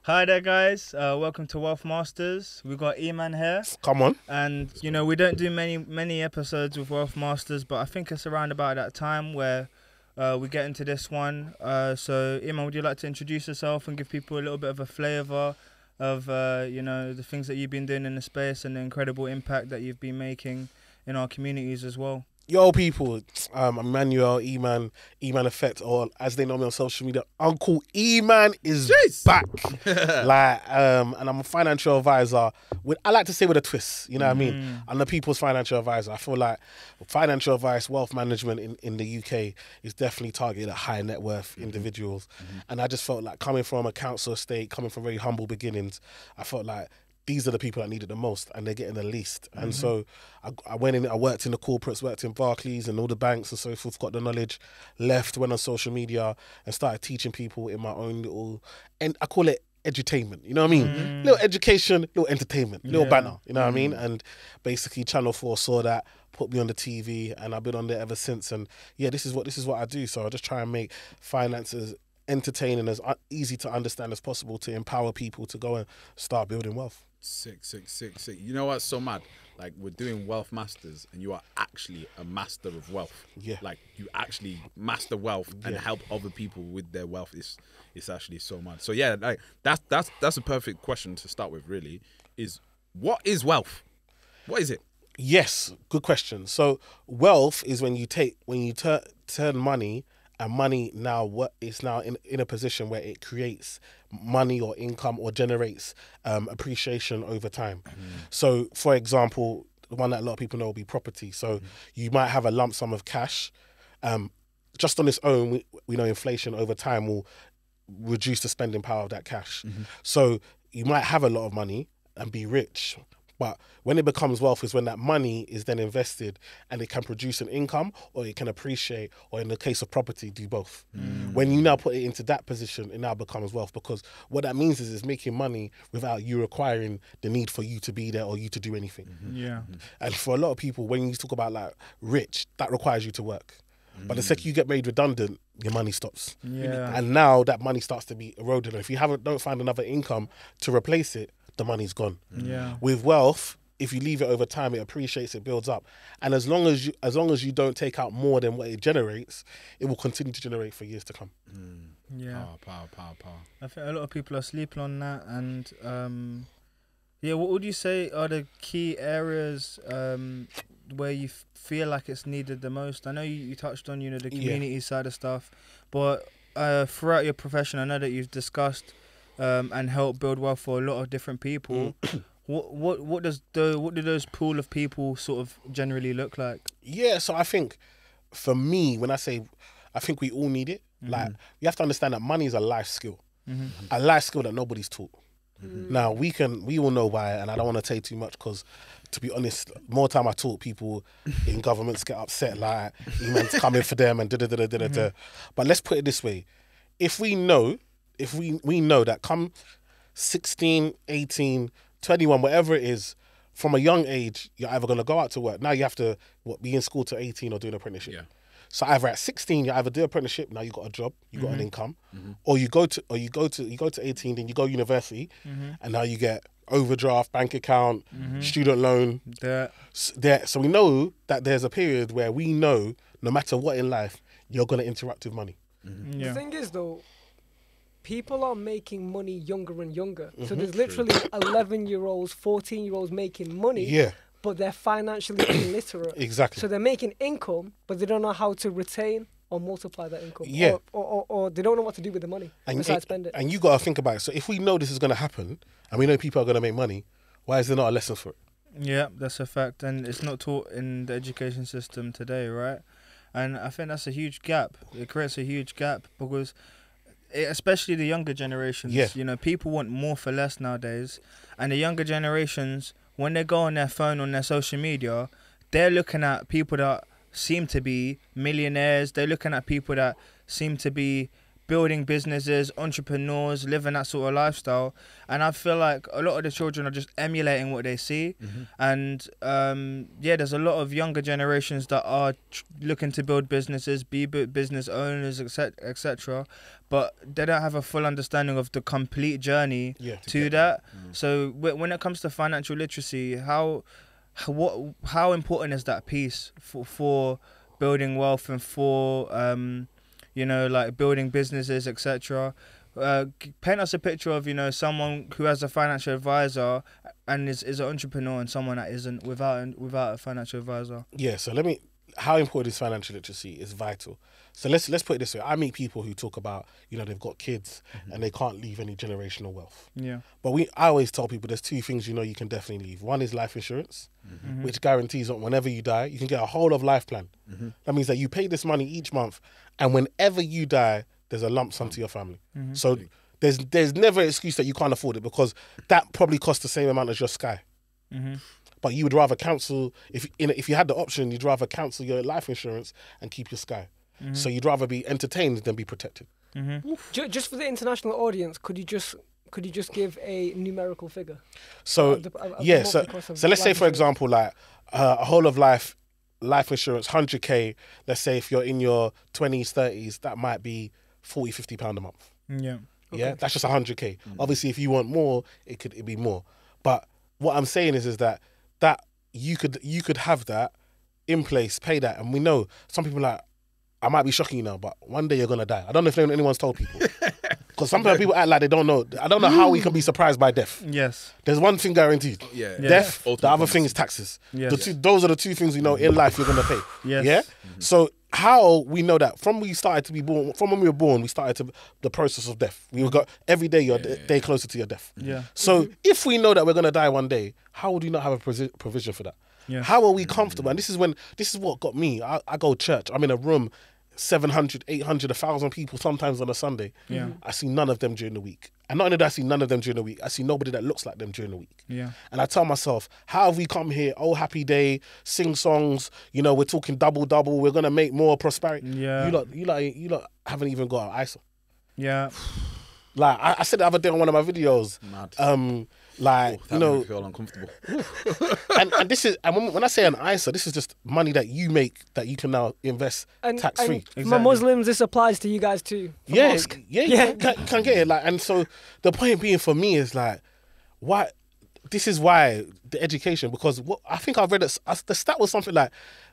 Hi there, guys. Welcome to Wealth Masters. We've got E-Man here. Come on. And, we don't do many episodes with Wealth Masters, but I think it's around about that time where we get into this one. So, E-Man, would you like to introduce yourself and give people a little bit of a flavour of, the things that you've been doing in the space and the incredible impact that you've been making in our communities as well? Yo, people, Emmanuel, E-Man Effect, or as they know me on social media, Uncle E-Man is back. And I'm a financial advisor. I like to say with a twist, you know what I mean? I'm the people's financial advisor. I feel like financial advice, wealth management in the UK is definitely targeted at high net worth individuals. And I just felt like coming from a council estate, coming from very humble beginnings, I felt like these are the people that need it the most and they're getting the least. And so I went in, I worked in the corporates, worked in Barclays and all the banks and so forth, got the knowledge, left, went on social media and started teaching people in my own little, and I call it edutainment, you know what I mean? Little education, little entertainment, little banner, you know what I mean? And basically Channel 4 saw that, put me on the TV and I've been on there ever since. And yeah, this is what I do. So I just try and make finances entertaining, as easy to understand as possible to empower people to go and start building wealth. Sick. You know what's so mad? Like, we're doing Wealth Masters and you are actually a master of wealth. Yeah. Like, you actually master wealth and help other people with their wealth. It's actually so mad. So yeah, like that's a perfect question to start with, really, is what is wealth? What is it? Yes, good question. So wealth is when you turn money, and money now is now in a position where it creates money or income or generates appreciation over time. So, for example, the one that a lot of people know will be property. So you might have a lump sum of cash. Just on its own, we know inflation over time will reduce the spending power of that cash. So you might have a lot of money and be rich, but when it becomes wealth is when that money is then invested and it can produce an income or it can appreciate, or in the case of property, do both. When you now put it into that position, it now becomes wealth, because what that means is it's making money without you requiring the need for you to be there or you to do anything. And for a lot of people, when you talk about like rich, that requires you to work. But the second you get made redundant, your money stops. And now that money starts to be eroded. And if you don't find another income to replace it, the money's gone. With wealth, if you leave it over time, it appreciates, it builds up. And as long as you don't take out more than what it generates, it will continue to generate for years to come. Power. I think a lot of people are sleeping on that. And what would you say are the key areas where you feel like it's needed the most? I know you touched on the community side of stuff, but throughout your profession, I know that you've discussed and help build wealth for a lot of different people. What do those pool of people sort of generally look like? Yeah, so I think for me, when I say I think we all need it, like you have to understand that money is a life skill, a life skill that nobody's taught. Now we all know why, and I don't want to say too much because, to be honest, more time I talk, people in governments get upset, like E-Man's coming for them and da. But let's put it this way: if we know that come 16, 18, 21, whatever it is, from a young age, you're either going to go out to work. Now you have to be in school to 18 or do an apprenticeship. So either at 16, you either do apprenticeship, now you got a job, you got an income, or you go to 18, then you go university, and now you get overdraft, bank account, student loan. So we know that there's a period where we know no matter what in life, you're going to interact with money. The thing is, though, people are making money younger and younger. So there's literally 11-year-olds, 14-year-olds making money, but they're financially illiterate. Exactly. So they're making income, but they don't know how to retain or multiply that income. Or they don't know what to do with the money besides spend it. And you got to think about it. So if we know this is going to happen, and we know people are going to make money, why is there not a lesson for it? Yeah, that's a fact. And it's not taught in the education system today, right? And I think that's a huge gap. It creates a huge gap because especially the younger generations, people want more for less nowadays. And the younger generations, when they go on their phone, on their social media, they're looking at people that seem to be millionaires. They're looking at people that seem to be building businesses, entrepreneurs, living that sort of lifestyle. And I feel like a lot of the children are just emulating what they see. And there's a lot of younger generations that are looking to build businesses, be business owners, etc. But they don't have a full understanding of the complete journey to that. So when it comes to financial literacy, how important is that piece for building wealth and for like building businesses, etc. Paint us a picture of someone who has a financial advisor and is an entrepreneur, and someone that isn't without a financial advisor. Yeah. So how important is financial literacy? Is vital. So let's put it this way. I meet people who talk about they've got kids and they can't leave any generational wealth. Yeah. But I always tell people there's two things you can definitely leave. One is life insurance, which guarantees that whenever you die, you can get a whole of life plan. That means that you pay this money each month, and whenever you die, there's a lump sum to your family. So there's never an excuse that you can't afford it, because that probably costs the same amount as your Sky. But you would rather cancel, if you had the option, you'd rather cancel your life insurance and keep your Sky. So you'd rather be entertained than be protected. Just for the international audience, could you just give a numerical figure? So so let's say, for example, like a whole of life insurance, 100k. Let's say if you're in your 20s, 30s, that might be £40-50 a month. Yeah. Yeah, that's just 100k. Obviously, if you want more, it'd be more. But what I'm saying is that you could have that in place, pay that, and we know some people are like, I might be shocking you now, but one day you're gonna die. I don't know if anyone's told people, because sometimes people act like they don't know. I don't know how we can be surprised by death. Yes, there's one thing guaranteed: death. The other thing is taxes. Yes. Those are the two things we know in life you're gonna pay. Yes. Yeah. So how we know that? From when we were born, we started the process of death. We got every day you're a day closer to your death. Yeah. So if we know that we're gonna die one day, how would you not have a provision for that? Yeah. How are we comfortable? And this is what got me. I go to church. I'm in a room, 700, 800, 1,000 people sometimes on a Sunday. Yeah. I see none of them during the week. And not only do I see none of them during the week, I see nobody that looks like them during the week. Yeah. And I tell myself, how have we come here? Oh, happy day, sing songs. We're talking double. We're gonna make more prosperity. Yeah. You lot haven't even got an ISA. Yeah. Like I said the other day on one of my videos. Mad. Like that made me feel uncomfortable. and this is, and when I say an ISA, this is just money that you make that you can now invest tax free. For Muslims, this applies to you guys too. Yeah. Can get it. Like, and so the point being for me is like, why? This is why the education, because what I think I've read it. The stat was something like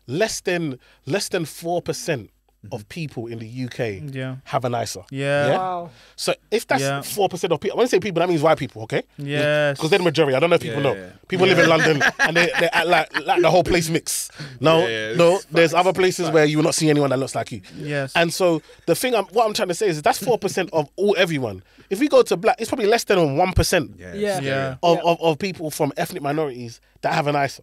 less than 4% of people in the UK have an ISA. Yeah. Wow. So if that's 4% of people, when I say people, that means white people, okay? Yes. Because they're the majority. I don't know if people know. People live in London and they act like the whole place mix. No, there's other places where you will not see anyone that looks like you. Yes. And so the thing, what I'm trying to say is that's 4% of everyone. If we go to black, it's probably less than 1% of people from ethnic minorities that have an ISA.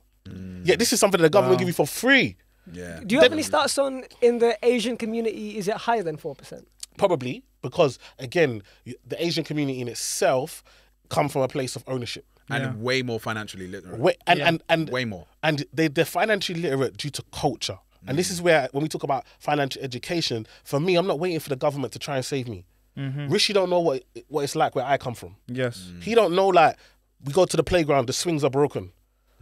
Yet this is something that the government give you for free. Yeah. Do you have any stats on in the Asian community? Is it higher than 4%? Probably, because again, the Asian community in itself come from a place of ownership and way more financially literate. And way more. And they're financially literate due to culture. And this is where, when we talk about financial education, for me, I'm not waiting for the government to try and save me. Rishi don't know what it's like where I come from. Yes. He don't know, like, we go to the playground, the swings are broken.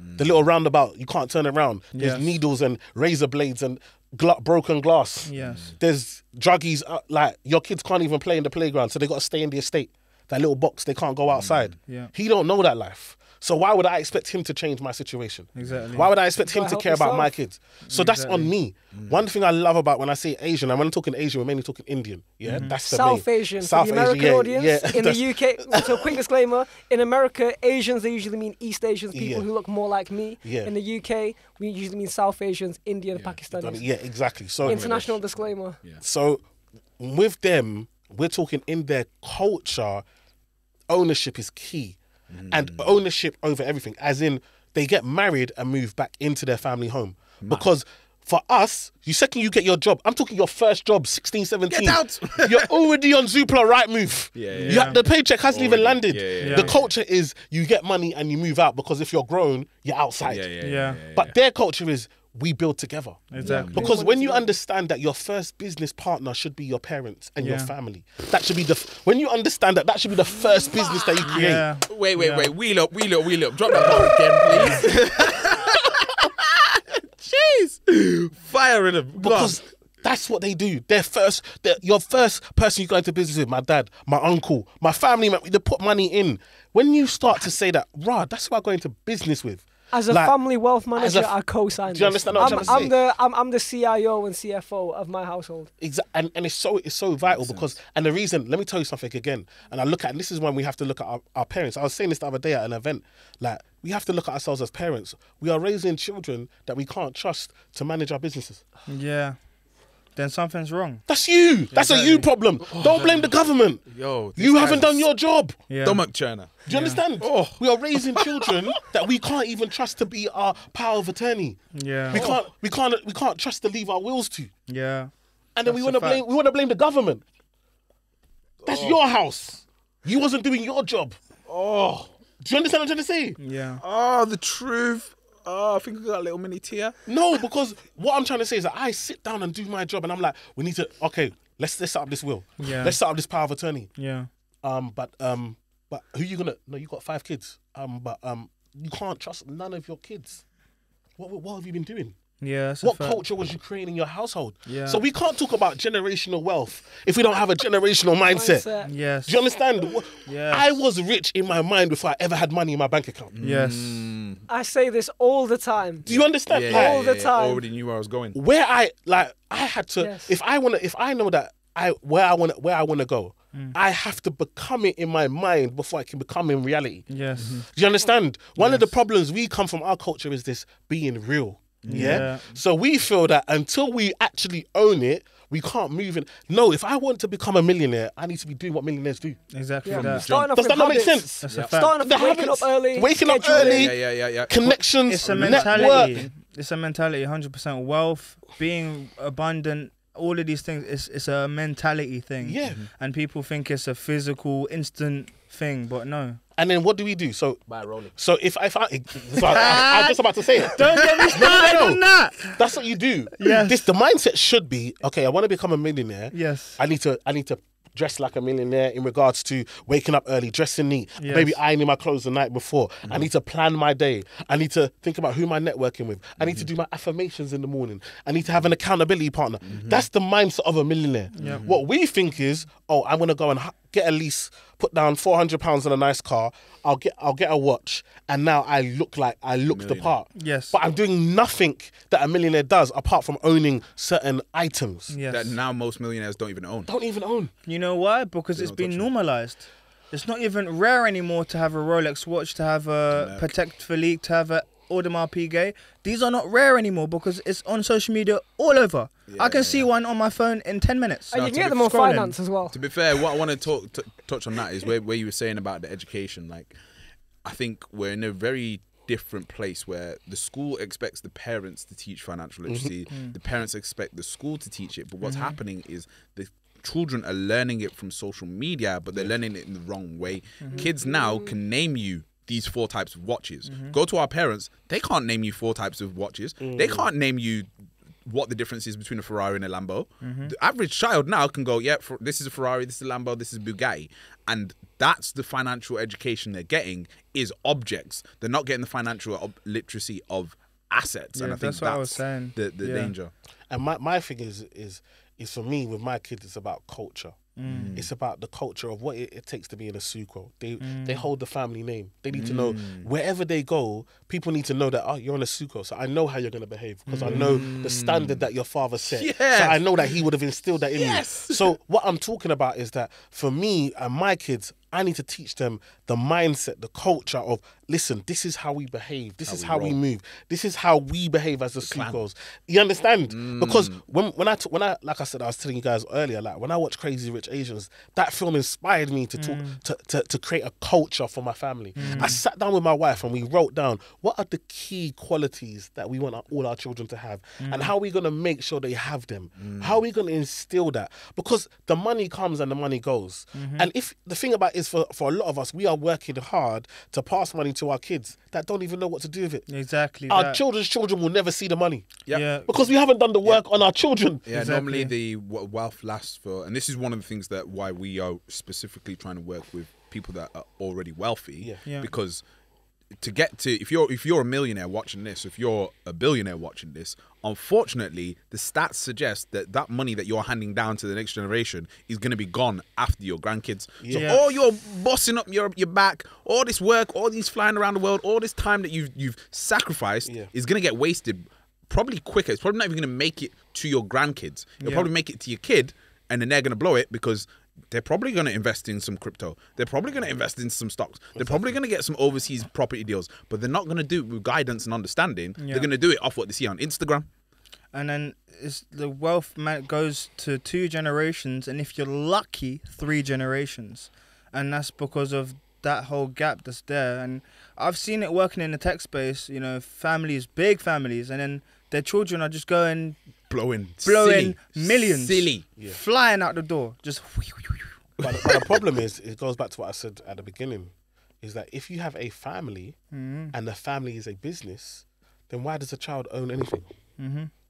The little roundabout, you can't turn it around. There's needles and razor blades and broken glass. Yes. There's druggies, like your kids can't even play in the playground, so they got to stay in the estate. That little box, they can't go outside. Yeah. He don't know that life. So why would I expect him to change my situation? Exactly. Why would I expect him to care about my kids? So that's on me. One thing I love about when I say Asian, and when I'm talking Asian, we're mainly talking Indian. Yeah, that's the South main. Asian. For the American audience, in the UK, so quick disclaimer, in America, Asians, they usually mean East Asians, people who look more like me. Yeah. In the UK, we usually mean South Asians, Indian, Pakistanis. Yeah, exactly. So international disclaimer. So with them, we're talking in their culture, ownership is key. And ownership over everything, as in they get married and move back into their family home. Because for us, second you get your job, I'm talking your first job, 16, 17. Get out! You're already on Zoopla right move. The paycheck hasn't even landed. The culture is you get money and you move out, because if you're grown, you're outside. Yeah. But their culture is, we build together. Exactly. Because when you understand that your first business partner should be your parents and your family, that should be when you understand that that should be the first business that you create. Yeah. Wait. Wheel up. Drop that ball again, please. Jeez. Fire in them. Because that's what they do. Your first person you go into business with, my dad, my uncle, my family, they put money in. When you start to say that, that's who I go into business with. As a family wealth manager, I co-sign. Do you understand what I'm trying to say? I'm the CIO and CFO of my household. Exactly, and it's so vital because, and the reason, let me tell you something again, and and this is when we have to look at our parents. I was saying this the other day at an event, like, we have to look at ourselves as parents. We are raising children that we can't trust to manage our businesses. Yeah. Then something's wrong. That's you. That's a you problem. Don't blame the government. You haven't done your job. Stomach churner. Do you understand? We are raising children that we can't even trust to be our power of attorney. Yeah. We can't trust to leave our wills to. Yeah. And then we want to blame the government. That's your house. You wasn't doing your job. Do you understand what I'm trying to say? Yeah. The truth. I think I got a little mini tear. No, because what I'm trying to say is that I sit down and do my job, and I'm like, we need to. Okay, let's set up this will. Yeah. Let's set up this power of attorney. Yeah. But who you gonna? No, you got 5 kids. But you can't trust none of your kids. What have you been doing? Yeah. What culture was you creating in your household? Yeah. So we can't talk about generational wealth if we don't have a generational mindset. Yes. Do you understand? Yes. I was rich in my mind before I ever had money in my bank account. Yes. I say this all the time. Do you understand? All the time. I already knew where I was going. Where I had to. Yes. If I know that where I want to go, I have to become it in my mind before I can become in reality. Yes. Do you understand? One of the problems we come from our culture is this being real. Yeah. So we feel that until we actually own it, we can't move in. No, if I want to become a millionaire, I need to be doing what millionaires do. Exactly Yeah. that. Does that not make sense? That's a fact. Starting off waking up early. Waking up scheduling. early. Yeah. Connections. It's a network. mentality. It's a mentality. 100% wealth, being abundant. All of these things. It's a mentality thing. Yeah. And people think it's a physical, instant thing, but no. And then what do we do? So By rolling. So I was just about to say it. Don't get me started on that. That's what you do. Yes. The mindset should be, okay, I want to become a millionaire. Yes. I need to dress like a millionaire in regards to waking up early, dressing neat, Yes. maybe ironing my clothes the night before. I need to plan my day. I need to think about who am I networking with. I need to do my affirmations in the morning. I need to have an accountability partner. That's the mindset of a millionaire. What we think is, I'm going to go and get a lease, put down £400 on a nice car. I'll get a watch, and now I look the part. Yes. But I'm doing nothing that a millionaire does apart from owning certain items. Yes. That now most millionaires don't even own. Don't even own. You know why? Because it's been normalized. It's not even rare anymore to have a Rolex watch, to have a Patek Philippe, to have a Audemars Piguet. These are not rare anymore because it's on social media all over. I can see one on my phone in 10 minutes. And you can get them on finance as well. To be fair, what I want to touch on that is where you were saying about the education. Like, I think we're in a very different place where the school expects the parents to teach financial literacy. The parents expect the school to teach it. But what's happening is the children are learning it from social media, but they're learning it in the wrong way. Kids now can name you these 4 types of watches. Go to our parents, they can't name you 4 types of watches. They can't name you what the difference is between a Ferrari and a Lambo. The average child now can go, this is a Ferrari, this is a Lambo, this is a Bugatti. And that's the financial education they're getting, is objects. They're not getting the financial literacy of assets. And I think that's what I was saying. The danger. And my thing is for me, with my kids, it's about culture. It's about the culture of what it takes to be in Asuquo. They hold the family name. They need to know wherever they go, people need to know that, you're on Asuquo, so I know how you're going to behave because I know the standard that your father set. Yes. So I know that he would have instilled that in me. So what I'm talking about is that for me and my kids, I need to teach them the mindset, the culture of, listen, this is how we behave. This is how we move. This is how we behave as the Asuquos. You understand? Because when I, like I said, I was telling you guys earlier, like when I watch Crazy Rich Asians, that film inspired me to talk, to create a culture for my family. I sat down with my wife and we wrote down what are the key qualities that we want all our children to have, and how are we going to make sure they have them? How are we going to instill that? Because the money comes and the money goes. And if the thing about is for a lot of us, we are working hard to pass money to our kids that don't even know what to do with it. Exactly. Our children's children will never see the money. Yeah. Because we haven't done the work on our children. Yeah, Exactly. normally the wealth lasts for, and this is one of the things that why we are specifically trying to work with people that are already wealthy. Yeah. Because to get to, if you're a millionaire watching this, if you're a billionaire watching this, unfortunately, the stats suggest that money that you're handing down to the next generation is going to be gone after your grandkids. Yeah. So all your bossing up your back, all this work, all these flying around the world, all this time that you've sacrificed is going to get wasted probably quicker. It's probably not even going to make it to your grandkids. You'll probably make it to your kid, and then they're going to blow it because they're probably going to invest in some crypto. They're probably going to invest in some stocks. They're probably going to get some overseas property deals, but they're not going to do it with guidance and understanding. They're going to do it off what they see on Instagram. And then the wealth goes to 2 generations, and if you're lucky, 3 generations. And that's because of that whole gap that's there. And I've seen it working in the tech space, you know, families, big families, and then their children are just going Blowing millions, silly, flying out the door, just. But the problem is, it goes back to what I said at the beginning, is that if you have a family and the family is a business, then why does the child own anything?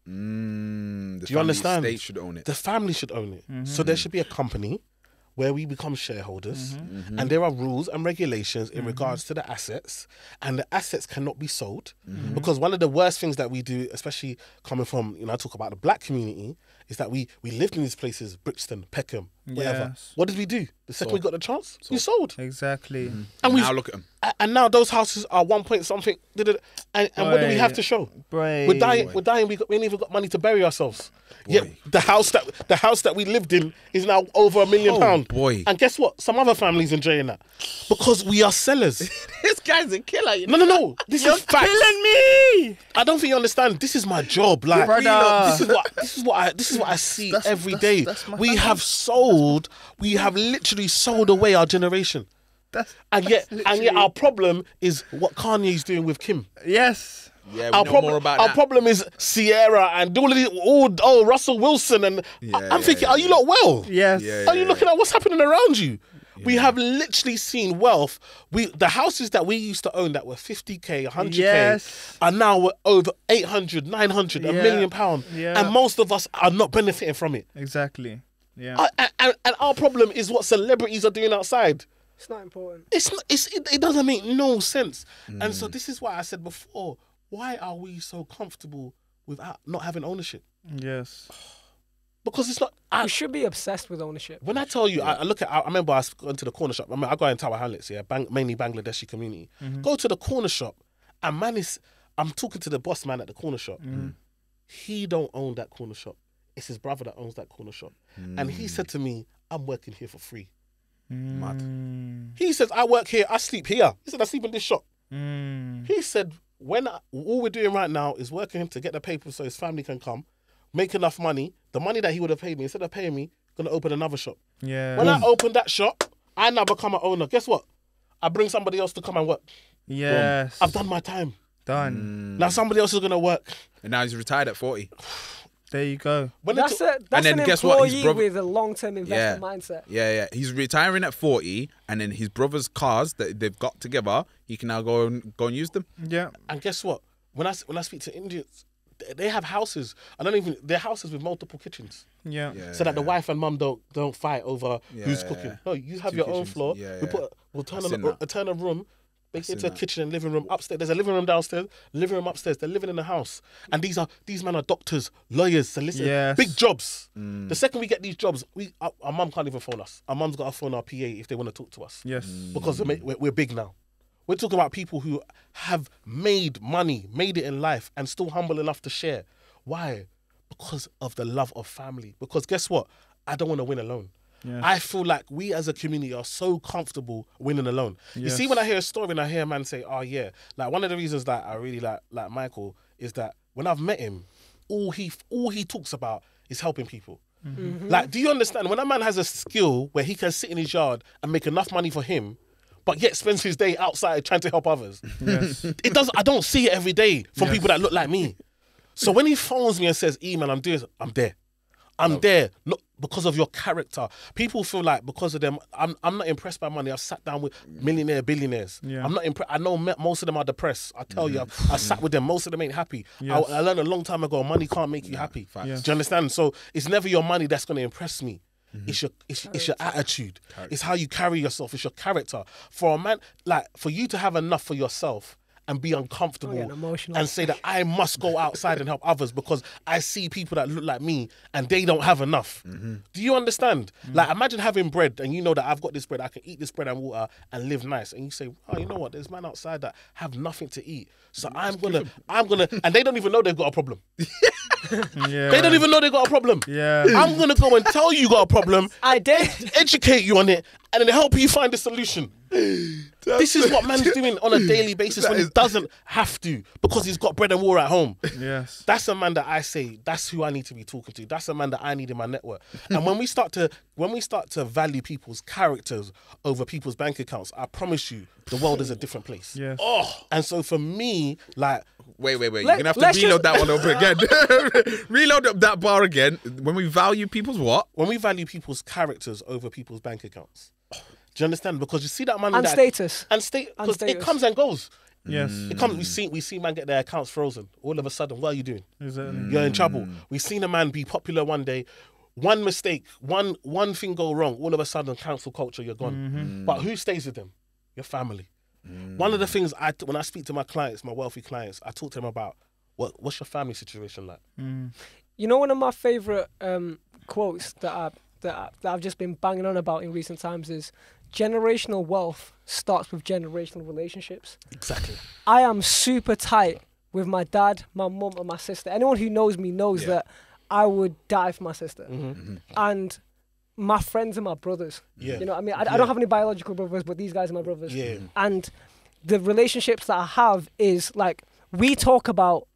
The Do you understand? State should own it. The family should own it. So there should be a company where we become shareholders, and there are rules and regulations in regards to the assets, and the assets cannot be sold. Because one of the worst things that we do, especially coming from, you know, I talk about the black community, is that we lived in these places, Brixton, Peckham, whatever. Yes. What did we do? The second we got the chance, we sold. Exactly. And we Now look at them. and now those houses are 1 point something. And what do we have to show? We're dying. We ain't even got money to bury ourselves. Yeah, the house that we lived in is now over £1 million. Boy. And guess what? Some other families enjoying that because we are sellers. This guy's a killer. No. This is fact. Killing me. I don't think you understand. This is my job. Like, Brother. this is what I see every that's- day. that's my We family. have sold. We have literally sold away our generation. And yet our problem is what Kanye's doing with Kim. Yes. Yeah, we know more about our that. problem is Sierra and all of these, Russell Wilson, and I'm thinking, are you lot well? Yes. Are you looking at what's happening around you? We have literally seen wealth. The houses that we used to own that were 50k, 100k are now over 800, 900, £1 million, and most of us are not benefiting from it. Exactly. Yeah. And our problem is what celebrities are doing outside. It's not important. It doesn't make no sense. And so this is why I said before, why are we so comfortable without not having ownership? Yes. Because it's not. You should be obsessed with ownership. When I tell you, I remember I went to the corner shop. I go in Tower Hamlets, mainly Bangladeshi community. Go to the corner shop, and I'm talking to the boss man at the corner shop. He don't own that corner shop. It's his brother that owns that corner shop. And he said to me, I'm working here for free. Mad. He says, I work here, I sleep here. He said, I sleep in this shop. He said, all we're doing right now is working him to get the paper so his family can come, make enough money. The money that he would have paid me, instead of paying me, gonna open another shop. Yeah. When I open that shop, I now become an owner. Guess what? I bring somebody else to come and work. Yes. I've done my time. Done. Now somebody else is gonna work. And now he's retired at 40. There you go. That's and then an guess what? His employee brother- with a long-term investor mindset. Yeah. He's retiring at 40, and then his brother's cars that they've got together, he can now go and use them. Yeah. And guess what? When I speak to Indians, they have houses. They're houses with multiple kitchens. Yeah. So that the wife and mum don't fight over who's cooking. No, you have 2 your own kitchens. floor. Yeah, We'll turn I've seen that. a room, make it into a that. kitchen and living room upstairs. There's a living room downstairs, living room upstairs. They're living in the house. And these men are doctors, lawyers, solicitors, Yes. big jobs. The second we get these jobs, our mum can't even phone us. Our mum's got to phone our PA if they want to talk to us. Yes. Because we're big now. We're talking about people who have made money, made it in life, and still humble enough to share. Why? Because of the love of family. Because guess what? I don't want to win alone. Yes. I feel like we as a community are so comfortable winning alone. You see, when I hear a story and I hear a man say, oh yeah, like one of the reasons that I really like Michael is that when I've met him, all he talks about is helping people. Like, do you understand? When a man has a skill where he can sit in his yard and make enough money for him, but yet spends his day outside trying to help others. Yes. I don't see it every day from people that look like me. So when he phones me and says, man, I'm there. I'm there. Not because of your character. People feel like because of them, I'm not impressed by money. I've sat down with billionaires. Yeah. I'm not impressed. I know most of them are depressed. I tell you, I sat with them. Most of them ain't happy. Yes. I learned a long time ago, money can't make you happy. Yes. Do you understand? So it's never your money that's going to impress me. It's your attitude. It's how you carry yourself. It's your character. For a man, like for you to have enough for yourself and be uncomfortable and say that I must go outside and help others because I see people that look like me and they don't have enough. Do you understand? Like imagine having bread and you know that I've got this bread, I can eat this bread and water and live nice. And you say, oh, you know what? There's men outside that have nothing to eat. So I'm gonna, and they don't even know they've got a problem. They don't even know they got a problem. I'm gonna go and tell you got a problem. I did. Educate you on it and then help you find the solution. This is what man's doing on a daily basis when he doesn't have to because he's got bread and water at home. Yes. That's a man that I say, that's who I need to be talking to. That's a man that I need in my network. And when we start to value people's characters over people's bank accounts, I promise you, the world is a different place. Yes. Oh, and so for me, like, wait. You're gonna have to reload that one over again. Reload up that bar again. When we value people's what? When we value people's characters over people's bank accounts. Do you understand? Because you see that money And status. Because it comes and goes. Yes. It comes. We see man get their accounts frozen. All of a sudden, what are you doing? Exactly. You're in trouble. We've seen a man be popular one day. One mistake, one thing go wrong. All of a sudden, cancel culture, you're gone. But who stays with them? Your family. One of the things when I speak to my clients, my wealthy clients, I talk to them about what's your family situation like. You know, one of my favorite quotes that I've just been banging on about in recent times is generational wealth starts with generational relationships. Exactly. I am super tight with my dad, my mum, and my sister. Anyone who knows me knows that I would die for my sister. And my friends are my brothers. You know what I mean? I don't have any biological brothers, but these guys are my brothers. And the relationships that I have is like, we talk about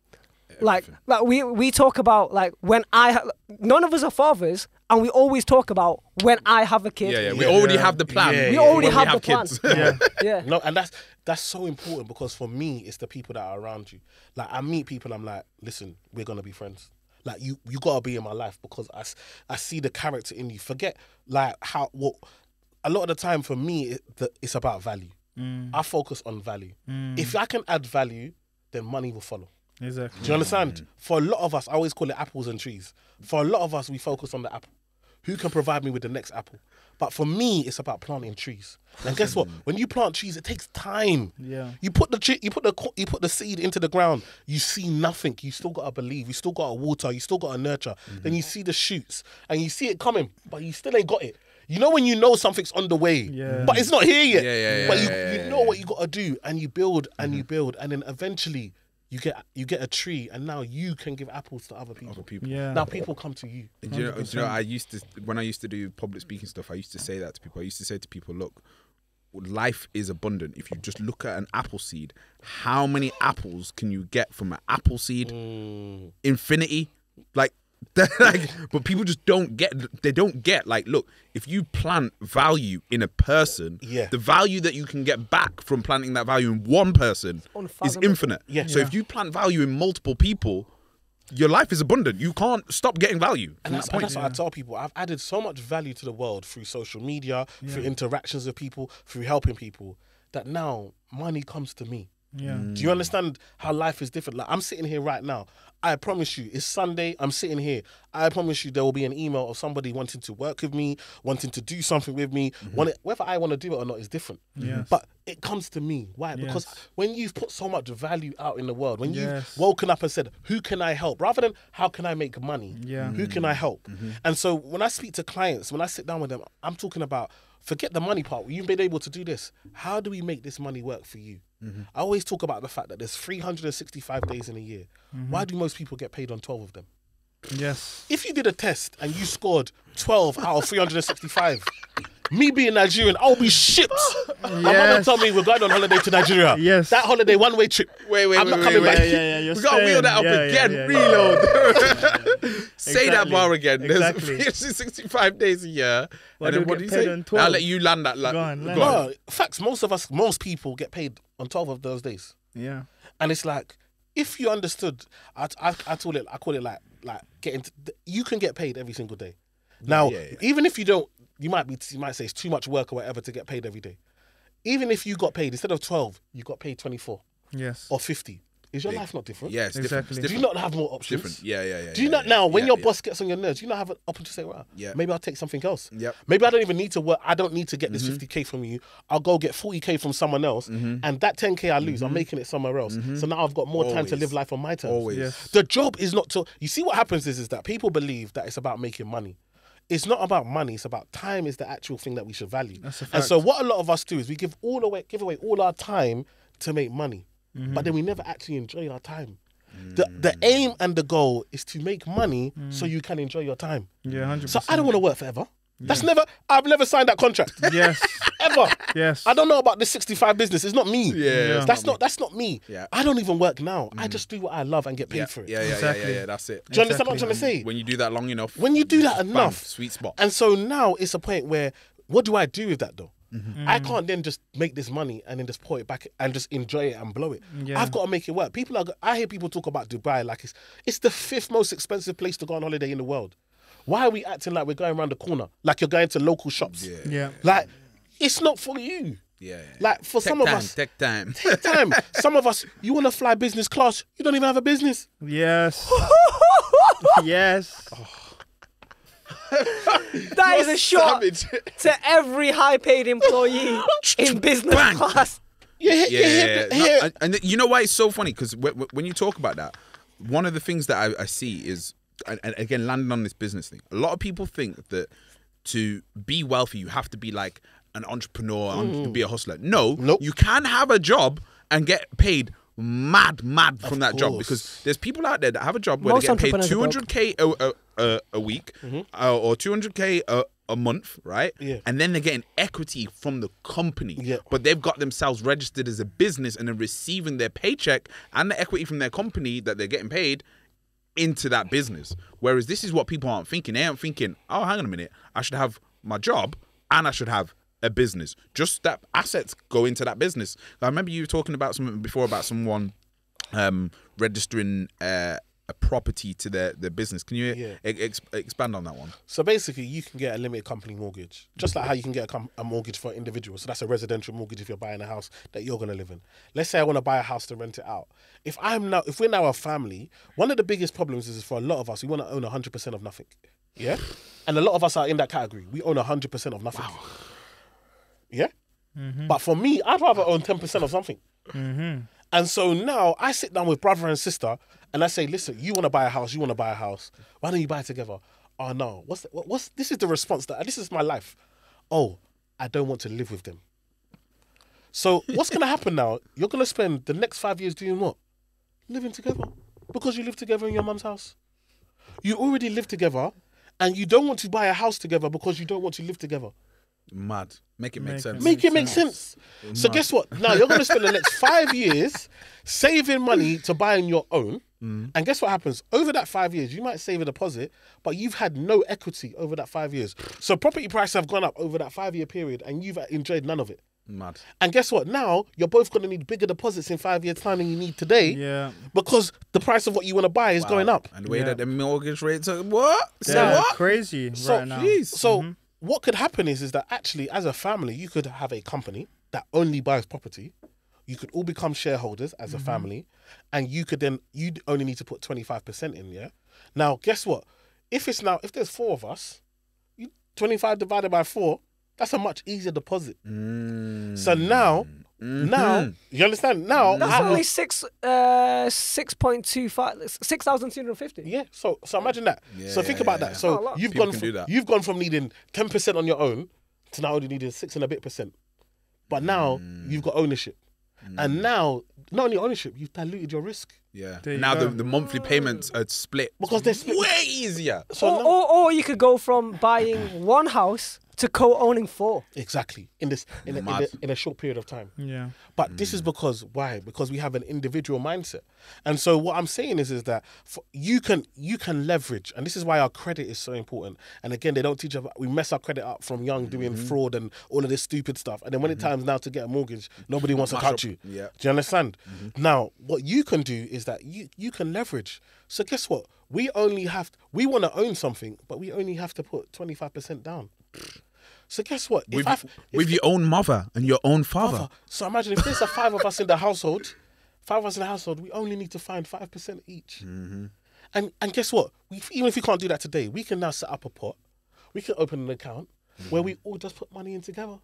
we talk about like when none of us are fathers, and we always talk about when I have a kid. We already have the plan. We already have the plan. No, and that's so important because for me, it's the people that are around you. Like I meet people, I'm like, listen, we're gonna be friends. Like you gotta be in my life because I see the character in you. Forget like a lot of the time for me, it's about value. I focus on value. If I can add value, then money will follow. Exactly. Do you understand? For a lot of us, I always call it apples and trees. For a lot of us, we focus on the apple. Who can provide me with the next apple? But for me, it's about planting trees. And guess what? When you plant trees, it takes time. Yeah. You put the seed into the ground. You see nothing. You still gotta believe. You still gotta water. You still gotta nurture. Then you see the shoots and you see it coming, but you still ain't got it. You know when you know something's on the way, but it's not here yet. But you know what you gotta do, and you build and you build, and then eventually you get a tree, and now you can give apples to other people. Yeah. Now people come to you. Do you know, when I used to do public speaking stuff, I used to say that to people. I used to say to people, look, life is abundant. If you just look at an apple seed, how many apples can you get from an apple seed? Infinity. But people just don't get. They don't get. Like, look, if you plant value in a person, the value that you can get back from planting that value in one person is infinite. So if you plant value in multiple people, your life is abundant. You can't stop getting value. And that's what I tell people. I've added so much value to the world through social media, through interactions with people, through helping people, that now money comes to me. Yeah. Do you understand how life is different? Like I'm sitting here right now. I promise you, it's Sunday. I'm sitting here. I promise you, there will be an email of somebody wanting to work with me, wanting to do something with me. Whether I want to do it or not is different. But it comes to me. Why? Because when you've put so much value out in the world, when you've woken up and said, "Who can I help?" rather than "How can I make money?" Who can I help? And so when I speak to clients, when I sit down with them, I'm talking about. Forget the money part. You've been able to do this. How do we make this money work for you? I always talk about the fact that there's 365 days in a year. Why do most people get paid on 12 of them? Yes. If you did a test and you scored 12 out of 365, me being Nigerian, I'll be shipped. My mama told me we're going on holiday to Nigeria. Yes. That holiday, one-way trip. I'm not coming back. We got to wheel that up again. Reload. Say that bar again. There's 365 days a year. And then what do you say? I'll let you land that. Go on. No, facts, most people get paid on 12 of those days. Yeah. And it's like, if you understood, I call it like getting. You can get paid every single day. Now, Yeah. even if you don't, you might say it's too much work or whatever to get paid every day. Even if you got paid, instead of 12, you got paid 24 Yes. or 50. Is your life not different? Yeah, it's different. Exactly. It's Do you different. not have more options? Different. Yeah. Do you not now, when your boss gets on your nerves, do you not have an option to say, well, Yeah. maybe I'll take something else? Yep. Maybe I don't even need to work. I don't need to get this 50K from you. I'll go get 40K from someone else. And that 10K I lose, I'm making it somewhere else. So now I've got more time to Always. live life on my terms. Always. Yes. The job is not to, you see what happens is that people believe that it's about making money. It's not about money. It's about time is the actual thing that we should value. That's a And fact. so what a lot of us do is we give away all our time to make money. But then we never actually enjoy our time. The aim and the goal is to make money so you can enjoy your time. Yeah, 100%. So I don't want to work forever. I've never signed that contract. Yes. Ever. Yes. I don't know about this 65 business. It's not me. Yeah. That's not me. Yeah. I don't even work now. I just do what I love and get paid for it. Yeah. Exactly. That's it. Do you understand what I'm trying to say? When you do that long enough. When you do that bam, enough. sweet spot. And so now it's a point where, what do I do with that though? I can't then just make this money and then just pour it back and just enjoy it and blow it. Yeah. I've got to make it work. I hear people talk about Dubai like it's the 5th most expensive place to go on holiday in the world. Why are we acting like we're going around the corner? Like you're going to local shops? Yeah. Like, it's not for you. Yeah. Like for some of us, Take time. take time. Some of us, you want to fly business class, you don't even have a business. Yes. Yes. That is a shot Savage. to every high-paid employee in business Bang. class. Yeah. No, and you know why it's so funny? Because when you talk about that, one of the things that I see is, and again, landing on this business thing, a lot of people think that to be wealthy, you have to be like an entrepreneur, to be a hustler. No, Nope. you can have a job and get paid mad from that job, course. because there's people out there that have a job where Most they get paid entrepreneurs are 200K a week or 200K a month, right? Yeah. And then they're getting equity from the company, Yeah. but they've got themselves registered as a business and they're receiving their paycheck and the equity from their company that they're getting paid into that business. Whereas this is what people aren't thinking. They aren't thinking, oh, hang on a minute, I should have my job and I should have a business. Just that assets go into that business. I remember you talking about something before about someone registering a property to their business. Can you expand on that one? So basically, you can get a limited company mortgage, just like how you can get a mortgage for individuals. So that's a residential mortgage if you're buying a house that you're going to live in. Let's say I want to buy a house to rent it out. If we're now a family, one of the biggest problems is for a lot of us, we want to own 100% of nothing. Yeah, and a lot of us are in that category. We own 100% of nothing. Wow. Yeah, but for me, I'd rather own 10% of something. And so now I sit down with brother and sister and I say, listen, you want to buy a house, why don't you buy it together? Oh no, this is the response this is my life. Oh, I don't want to live with them. So what's going to happen now? You're going to spend the next 5 years doing what? Living together. Because you live together in your mum's house. You already live together and you don't want to buy a house together because you don't want to live together. Mad. Make it make sense. Make it make sense. So guess what? Now you're going to spend the next 5 years saving money to buying your own. And guess what happens? Over that 5 years, you might save a deposit, but you've had no equity over that 5 years. So property prices have gone up over that 5 year period and you've enjoyed none of it. Mad. And guess what? Now you're both going to need bigger deposits in 5 years' time than you need today. Yeah. Because the price of what you want to buy is going up. And the way that the mortgage rates are, what? Yeah, So what? crazy right now. So what could happen is that actually as a family, you could have a company that only buys property. You could all become shareholders as a family. And you'd only need to put 25% in, yeah? Now, guess what? If there's 4 of us, 25 divided by 4, that's a much easier deposit. So now, you understand? Now That's only 6,250. Yeah. So imagine that. So think about that. So Oh, you've People gone from needing 10% on your own to now only needing 6 and a bit %. But now you've got ownership. And now, not only ownership, you've diluted your risk. Yeah. There you Now go. the monthly payments are split. Because they're split. Way easier. So now, Or you could go from buying one house to co-owning 4. Exactly. In a short period of time. Yeah. But this is because why? Because we have an individual mindset. And so what I'm saying is that you can leverage, and this is why our credit is so important. And again, they don't teach us. We mess our credit up from young, doing fraud and all of this stupid stuff. And then when it times now to get a mortgage, nobody wants to touch you. Yeah. Do you understand? Now, what you can do is that you can leverage. So guess what? We want to own something, but we only have to put 25% down. So guess what? With your own mother and your own father. So imagine if there's 5 of us in the household, we only need to find 5% each. And guess what? Even if we can't do that today, we can now set up a pot. We can open an account where we all just put money in together.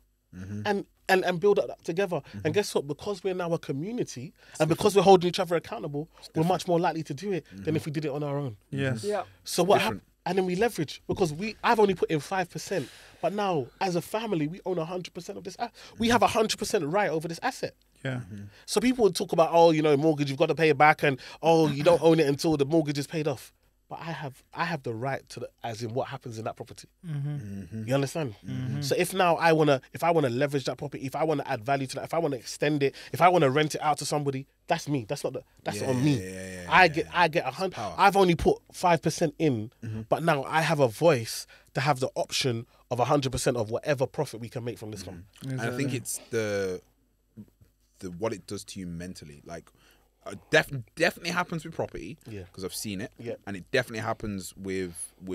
And build up together. And guess what? Because we're now a community and because we're holding each other accountable, we're much more likely to do it than if we did it on our own. Yes. Yeah. So what happened? And then we leverage because I've only put in 5%, but now as a family we own 100% of this. We have 100% right over this asset. Yeah. So people would talk about, mortgage, you've got to pay it back, and you don't own it until the mortgage is paid off. But I have the right to as in what happens in that property. You understand? So if I want to leverage that property, if I want to add value to that, if I want to extend it, if I want to rent it out to somebody, that's me. That's on me. I get 100. I've only put 5% in, but now I have a voice to have the option of 100% of whatever profit we can make from this company. And I think it's the what it does to you mentally, like. Definitely happens with property because I've seen it, and it definitely happens with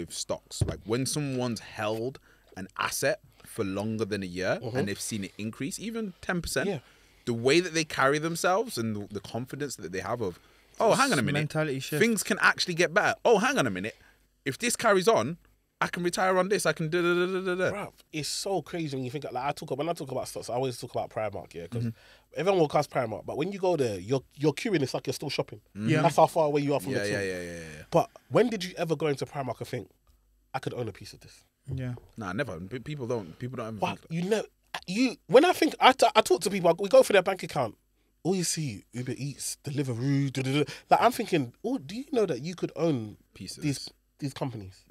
stocks. Like when someone's held an asset for longer than a year and they've seen it increase, even 10%, the way that they carry themselves and the confidence that they have of, hang on a minute, mentality shift. Things can actually get better. Oh, hang on a minute, if this carries on, I can retire on this. I can Bruv, it's so crazy when you think. Like when I talk about stocks, I always talk about Primark, because everyone will cast Primark, but when you go there, you're queuing. It's like you're still shopping. That's how far away you are from the till. Yeah. But when did you ever go into Primark and think, I could own a piece of this? Yeah. Nah, never. People don't ever But think that. When I think, I talk to people, we go for their bank account. All you see, Uber Eats, Deliveroo, like I'm thinking, do you know that you could own pieces. These companies,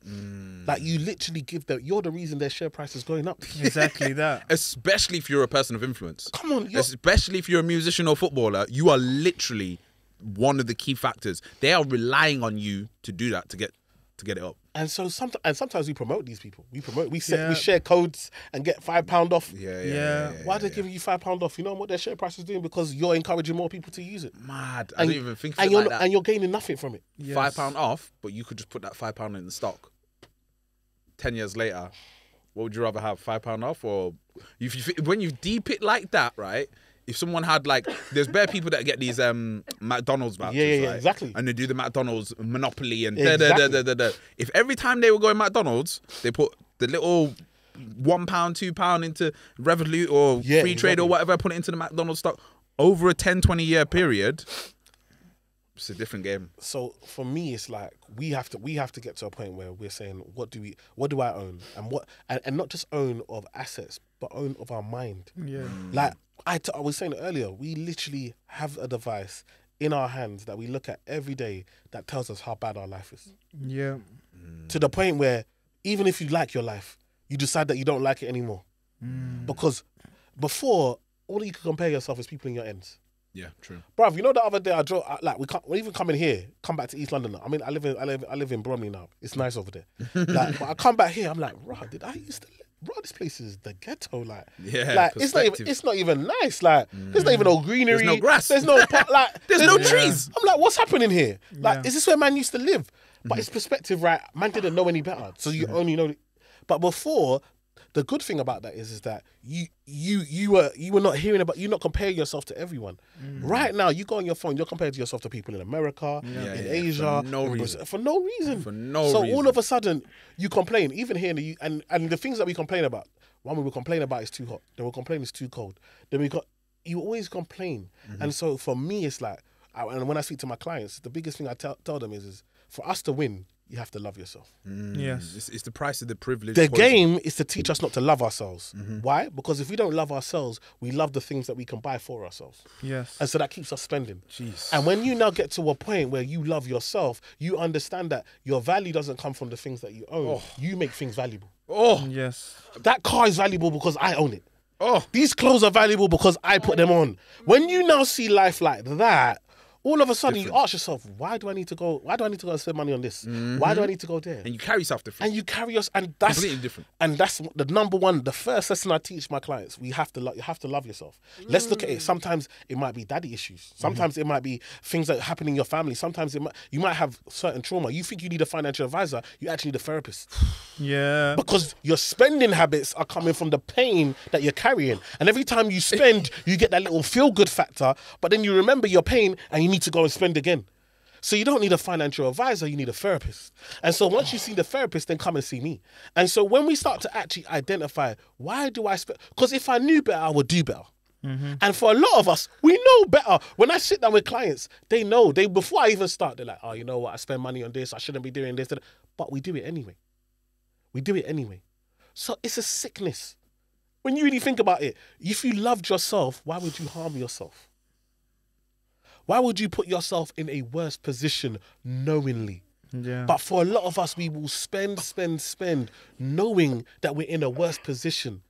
like you literally you're the reason their share price is going up. Exactly that. Especially if you're a person of influence. Come on, especially if you're a musician or footballer, you are literally one of the key factors. They are relying on you to do that to get it up. And so sometimes we promote these people. We share codes and get £5 off. Why are they giving you £5 off? You know what their share price is doing? Because you're encouraging more people to use it. Mad. I didn't even think of it like that. And you're gaining nothing from it. Yes. £5 off, but you could just put that £5 in the stock. 10 years later, what would you rather have? £5 off, or when you deep it like that, right? If someone had there's bare people that get these McDonald's vouchers, right? Exactly. And they do the McDonald's Monopoly and Exactly. If every time they were going McDonald's, they put the little £1, £2 into Revolut or Free Trade or whatever, put it into the McDonald's stock over a 10-20 year period, it's a different game. So for me, it's like we have to get to a point where we're saying, what do I own, and not just own of assets, but own of our mind. Yeah. Like I was saying earlier, we literally have a device in our hands that we look at every day that tells us how bad our life is. Yeah. To the point where even if you like your life, you decide that you don't like it anymore. Because before, all you could compare yourself is people in your ends. Yeah, true. Bruv, you know the other day I drove, we even come in here, come back to East London now. I mean, I live in Bromley now. It's nice over there. But I come back here, I'm like, did I used to live? Bro, this place is the ghetto, it's not even nice. There's not even no greenery. There's no grass. There's no there's no trees. I'm like, what's happening here? Is this where man used to live? But it's perspective, right? Man didn't know any better, so you only know. But before, the good thing about that is that you were not hearing about, you're not comparing yourself to everyone. Right now, you go on your phone, you're comparing yourself to people in America, in Asia, for no reason. So all of a sudden, you complain, even here in the and the things that we complain about. One, we will complain about it's too hot. Then we'll complain it's too cold. Then you always complain. And so for me, it's like, and when I speak to my clients, the biggest thing I tell them is for us to win, you have to love yourself. Yes. It's the price of the privilege. The poison. game is to teach us not to love ourselves. Why? Because if we don't love ourselves, we love the things that we can buy for ourselves. Yes. And so that keeps us spending. Jeez. And when you now get to a point where you love yourself, you understand that your value doesn't come from the things that you own. You make things valuable. Oh, Yes. That car is valuable because I own it. oh, These clothes are valuable because I put them on. When you now see life like that, all of a sudden you ask yourself, why do I need to go and spend money on this? Why do I need to go there? and you carry yourself different. And you carry us, and that's Completely different. And that's the number one, the first lesson I teach my clients. You have to love yourself. Let's look at it. Sometimes it might be daddy issues. Sometimes it might be things that happen in your family. Sometimes you might have certain trauma. You think you need a financial advisor. You actually need a therapist. Yeah. Because your spending habits are coming from the pain that you're carrying. And every time you spend, you get that little feel-good factor, but then you remember your pain and you need to go and spend again. So you don't need a financial advisor, you need a therapist. And so once you see the therapist, then come and see me. And so when we start to actually identify, why do I spend? Because if I knew better, I would do better. And for a lot of us, we know better. When I sit down with clients, they know. Before I even start, they're like, oh, you know what? I spend money on this. I shouldn't be doing this. But we do it anyway. We do it anyway. So it's a sickness. When you really think about it, if you loved yourself, why would you harm yourself? Why would you put yourself in a worse position knowingly? Yeah. But for a lot of us, we will spend, knowing that we're in a worse position.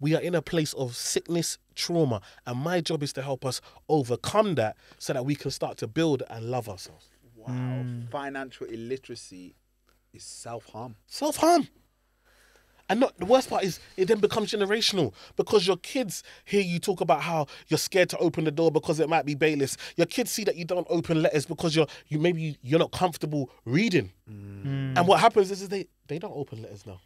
We are in a place of sickness, trauma, and my job is to help us overcome that so that we can start to build and love ourselves. Wow. Financial illiteracy is self-harm. Self-harm. And not the worst part is it then becomes generational because your kids hear you talk about how you're scared to open the door because it might be bailiffs. Your kids see that you don't open letters because you're not comfortable reading. And what happens is they don't open letters now.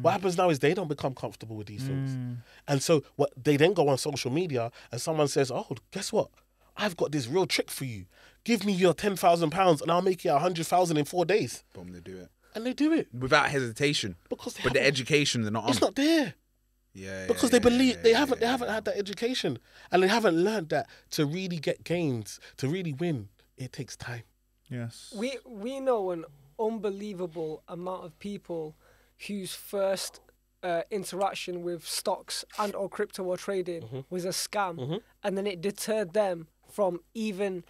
What happens now is they don't become comfortable with these things. And so what they then go on social media and someone says, oh, guess what? I've got this real trick for you. Give me your £10,000 and I'll make you 100,000 in 4 days. Boom, they do it. And they do it. Without hesitation. Because but the education, they're not on. It's not there. Yeah. Because they believe they haven't had that education. And they haven't learned that to really get gains, to really win, it takes time. Yes. We know an unbelievable amount of people whose first interaction with stocks and or crypto or trading was a scam, and then it deterred them from even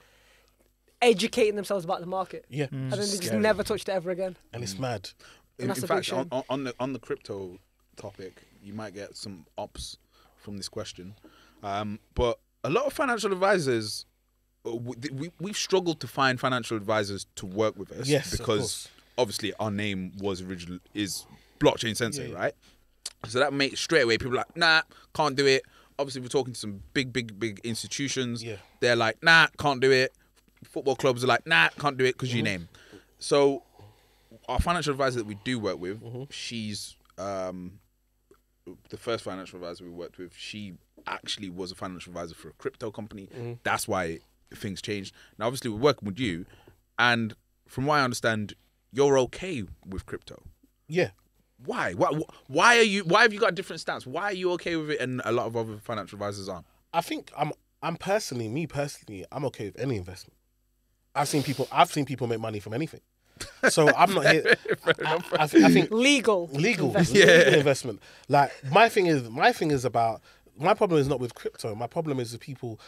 educating themselves about the market. Yeah. And then they just never touched it ever again. And it's mad. In that's a big fact, shame. on the crypto topic, you might get some ops from this question. But a lot of financial advisors, we've struggled to find financial advisors to work with us. Yes, because obviously our name is blockchain sensei, right? So that makes straight away people are like, nah, can't do it. Obviously, we're talking to some big institutions. Yeah. They're like, nah, can't do it. Football clubs are like, nah, can't do it because you name. So our financial advisor that we do work with, she's the first financial advisor we worked with. She actually was a financial advisor for a crypto company. That's why things changed. Now, obviously, we're working with you, and from what I understand, you're okay with crypto. Yeah. Why? Why have you got a different stance? Why are you okay with it and a lot of other financial advisors aren't? I think I'm personally, I'm okay with any investment. I've seen people make money from anything. So I'm not here. I think legal investment. Like my problem is not with crypto. My problem is the people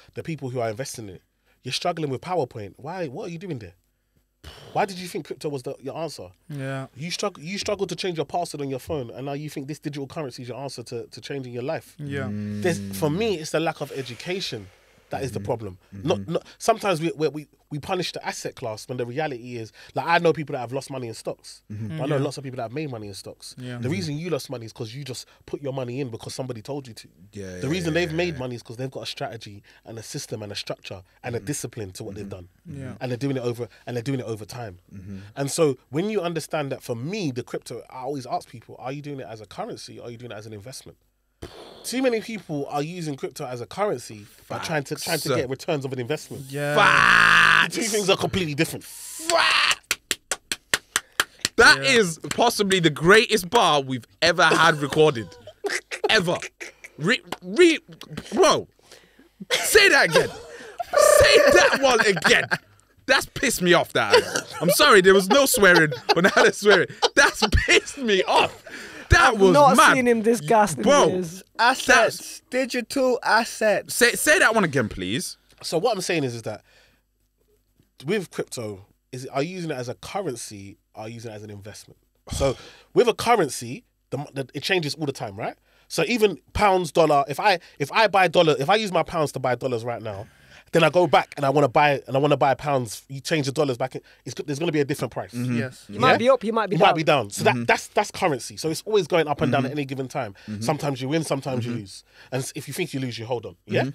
who are investing in it. You're struggling with PowerPoint. Why? What are you doing there? Why did you think crypto was your answer? Yeah. You struggle to change your password on your phone, and now you think this digital currency is your answer to changing your life. Yeah. For me, it's the lack of education that is the problem. Not sometimes we punish the asset class when the reality is, like, I know people that have lost money in stocks. I know lots of people that have made money in stocks. Yeah. The reason you lost money is because you just put your money in because somebody told you to. The reason they've made money is because they've got a strategy and a system and a structure and a discipline to what they've done. Yeah. And they're doing it over time. And so when you understand that, for me, the crypto, I always ask people, are you doing it as a currency or are you doing it as an investment? Too many people are using crypto as a currency by trying to get returns of an investment. Yeah. Two things are completely different. That is possibly the greatest bar we've ever had recorded. Ever. Bro. Say that again. Say that one again. That's pissed me off. That I'm sorry, there was no swearing when I had a swearing. That's pissed me off. That was not mad. seen him this gassed in Bro. years. Assets, digital assets. Say that one again, please. So what I'm saying is that with crypto, are you using it as a currency? Or are you using it as an investment? So with a currency, it changes all the time, right? So even pounds, dollar. If I buy dollar, if I use my pounds to buy dollars right now, then I go back and I want to buy pounds. You change the dollars back. There's going to be a different price. Yes. You might be up, you might be You down. might be down. So that's currency. So it's always going up and down at any given time. Sometimes you win, sometimes you lose. And if you think you lose, you hold on. Yeah.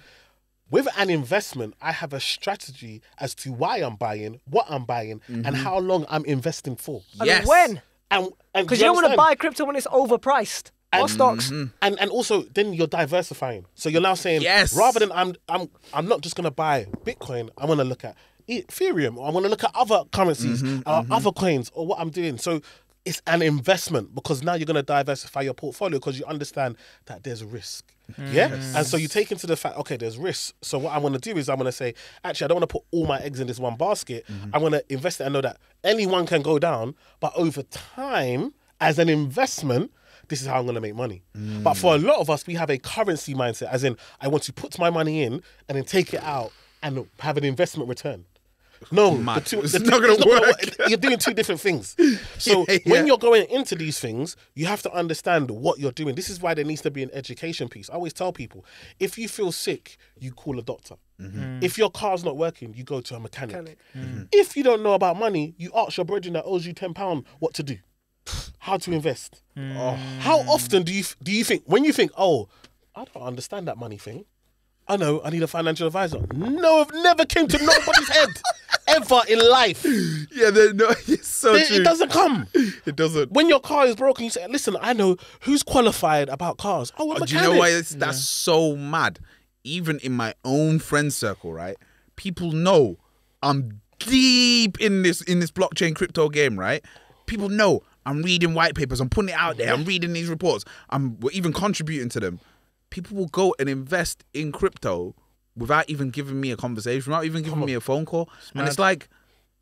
With an investment, I have a strategy as to why I'm buying, what I'm buying, and how long I'm investing for. Yes. And when? And Because you don't want to buy crypto when it's overpriced. Or stocks. And also then you're diversifying. So you're now saying, Yes. rather than I'm not just gonna buy Bitcoin, I want to look at Ethereum, or I want to look at other currencies, other coins, or what I'm doing. So it's an investment because now you're gonna diversify your portfolio because you understand that there's risk. Yeah, and so you take into the fact, okay, there's risk. So what I want to do is I want to say, actually, I don't want to put all my eggs in this one basket. I want to invest it and know that anyone can go down, but over time, as an investment, this is how I'm going to make money. But for a lot of us, we have a currency mindset, as in, I want to put my money in and then take it out and have an investment return. No, It's not gonna work. You're doing two different things. So when you're going into these things, you have to understand what you're doing. This is why there needs to be an education piece. I always tell people, if you feel sick, you call a doctor. If your car's not working, you go to a mechanic. If you don't know about money, you ask your brethren that owes you £10 what to do. How to invest. How often do you think, when you think, oh, I don't understand that money thing, I know, I need a financial advisor. No, I've never came to nobody's head ever in life. Yeah, no, it's so true. It doesn't come. It doesn't. When your car is broken, you say, listen, I know who's qualified about cars. Oh, a Do mechanic. you know why that's so mad? Even in my own friend circle, right? People know I'm deep in this blockchain crypto game, right? People know I'm reading white papers. I'm putting it out there. I'm reading these reports. We're even contributing to them. People will go and invest in crypto without even giving me a conversation, without even giving me a phone call. And it's like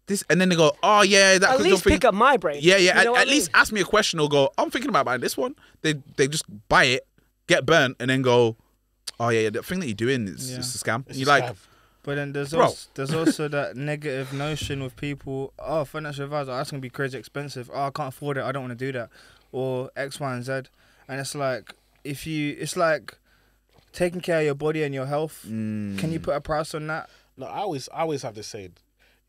this, and then they go, "Oh yeah, that At least pick up my brain. Yeah, You know what I at least mean? ask me a question or go, I'm thinking about buying this one. They just buy it, get burnt, and then go, oh yeah, the thing that you're doing is it's a scam. It's You're a like, scam. But then there's Bro. also that negative notion with people. Oh, financial advisor, that's gonna be crazy expensive. Oh, I can't afford it. I don't want to do that, or X, Y, and Z. And it's like it's like taking care of your body and your health. Can you put a price on that? No, I always have this saying,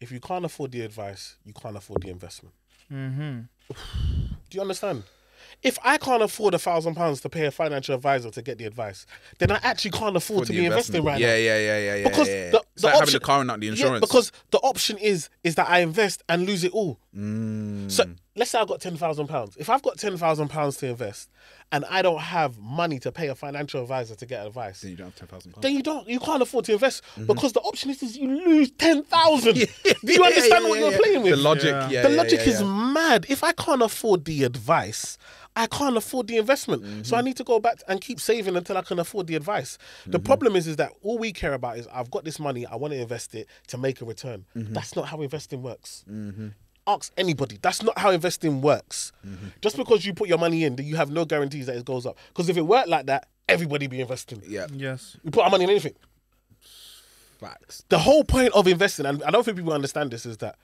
if you can't afford the advice, you can't afford the investment. Do you understand? If I can't afford £1,000 to pay a financial advisor to get the advice, then I actually can't afford to be investing right now. Yeah. Because It's like having the car and not the insurance. Yeah, because the option is that I invest and lose it all. So let's say I've got £10,000. If I've got £10,000 to invest and I don't have money to pay a financial advisor to get advice, Then you don't have £10,000. then you can't afford to invest because the option is you lose 10,000. Do you understand what you're playing with? The logic, The logic is mad. If I can't afford the advice, I can't afford the investment. So I need to go back and keep saving until I can afford the advice. The problem is that all we care about is I've got this money, I want to invest it to make a return. That's not how investing works. Ask anybody. That's not how investing works. Just because you put your money in, you have no guarantees that it goes up. Because if it worked like that, everybody be investing. Yeah. Yes. We put our money in anything. Facts. The whole point of investing, and I don't think people understand this, is that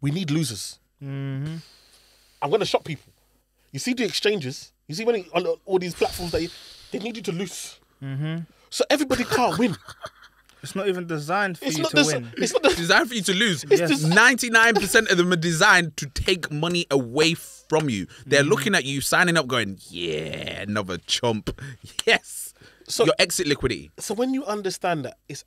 we need losers. I'm going to shock people. You see the exchanges, you see on all these platforms that they need you to lose. So everybody can't win. It's not even designed for It's you not to win. It's not Designed for you to lose. Yes. 99% of them are designed to take money away from you. They're looking at you, signing up, going, yeah, another chump. Yes. So your exit liquidity. So when you understand that it's